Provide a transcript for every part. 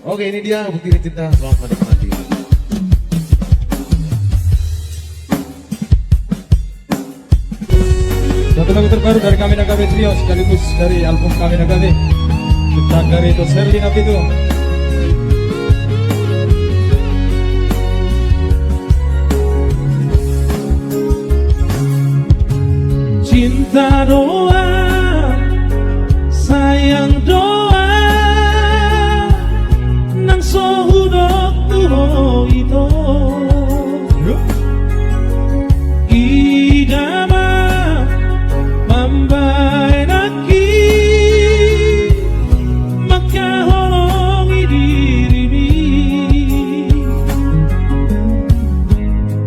Oke, ini dia Bukti Cinta. Selamat menikmati. Satu lagu terbaru dari kami Nagabe Trio sekaligus dari album kami Nagabe. Ciptaan dari itu Sherlina Pitu. Cinta doa, sayang doa, nang sohudok tuho ito. Idama mambay naki, makahorong idirimi.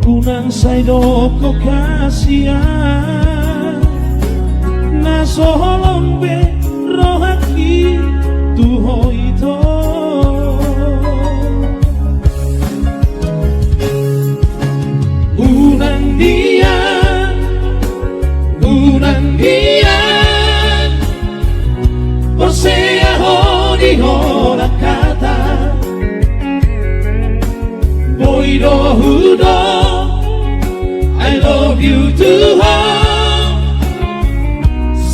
Unang saydok ko kasihan, nasolong be rohaki tuho ito. Unang dia Posea honi hola kata Boy do hudo I love you too hard.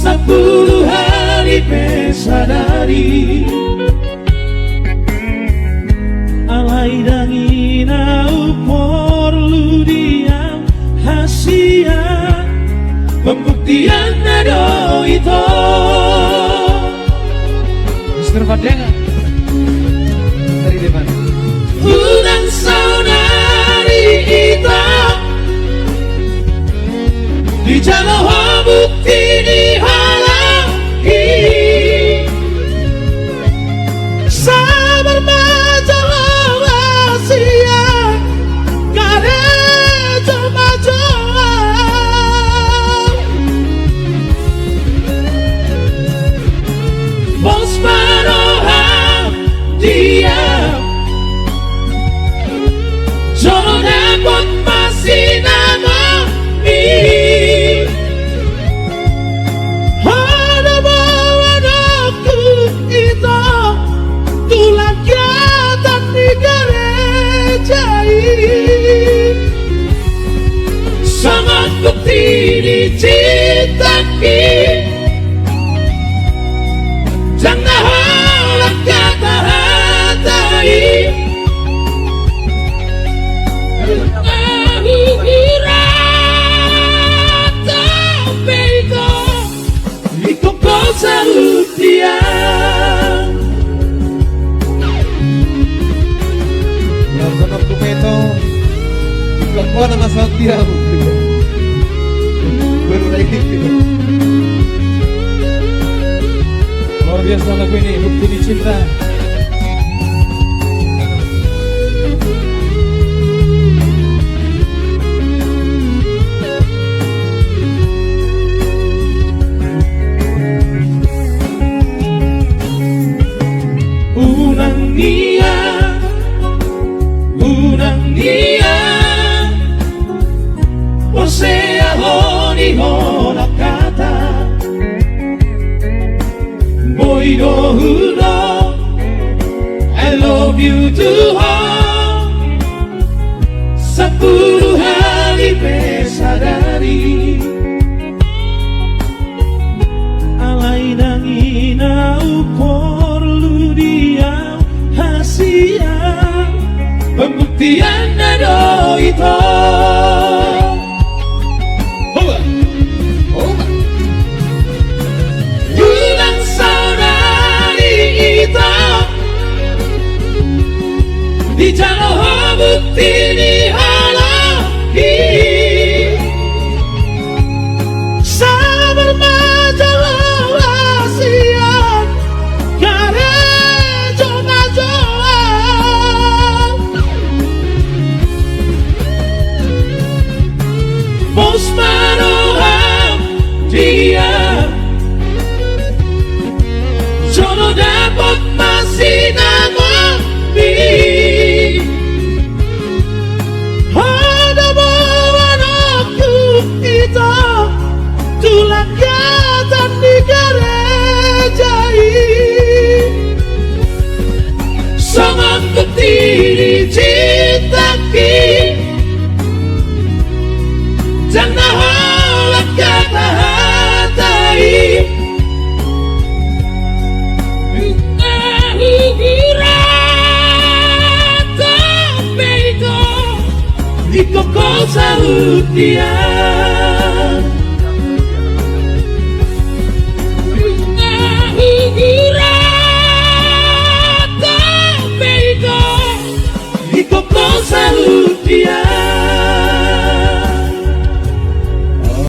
10 hari pesadari alay dangina upor ludiang hasia pembuktian nado itu Mr. Fadenga dari depan. unang saudari itu di jalan bukti dihalangi sabar majalah rahasia kare bos paroha dia jono dapat masih nama ada bawa aku itu tulang kiatan di gereja ini sangat bukti dicintaki. Jangan halang kata hatai aku kira tapi itu kau salut dia Yang sangat kumeto. Kau nama dia. Baru lagi. Luar biasa lagu ini, Bukti Cinta. Unang dia Posea honi hola kata Boy do hudo I love you too hard 10 hari pesadari alay dangina upor ludiang hasia pembuktian nado itu unang saudari itu di jalan bukti dihalangi sabar majalah rahasia gereja majalah bos paroha dia jono dapat masih nama Ikaw ko sa utian Ikaw ko sa utian